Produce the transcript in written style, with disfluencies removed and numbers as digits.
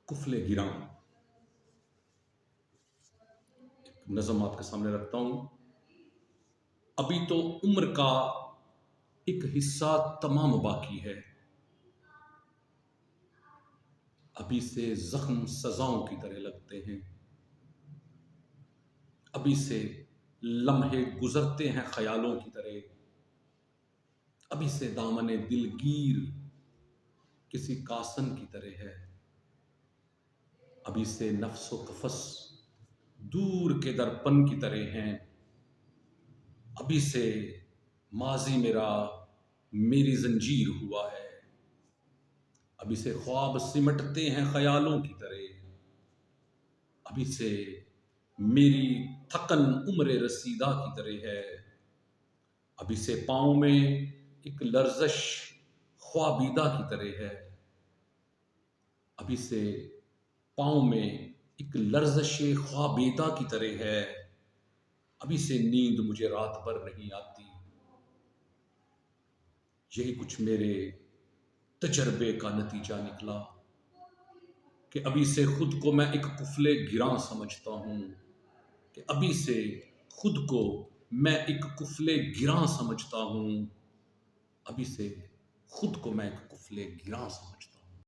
कुफले गिरां नज़म आपके सामने रखता हूं। अभी तो उम्र का एक हिस्सा तमाम बाकी है, अभी से जख्म सजाओं की तरह लगते हैं, अभी से लम्हे गुजरते हैं ख्यालों की तरह, अभी से दामने दिलगीर किसी कासन की तरह है, अभी से नफ्सो कफस दूर के दर्पण की तरह हैं, अभी से माजी मेरा मेरी जंजीर हुआ है, अभी से ख्वाब सिमटते हैं ख्यालों की तरह, अभी से मेरी थकन उम्र रसीदा की तरह है, अभी से पाँव में एक लर्जश ख्वाबीदा की तरह है, अभी से पाँव में एक लर्जश ख्वाबीदा की तरह है, अभी से नींद मुझे रात भर नहीं आती। यही कुछ मेरे तजर्बे का नतीजा निकला कि अभी से खुद को मैं एक कुफले गिरां समझता हूँ, कि अभी से खुद को मैं एक कुफले गिरां समझता हूँ, अभी से खुद को मैं एक कुफले गिरां समझता हूँ।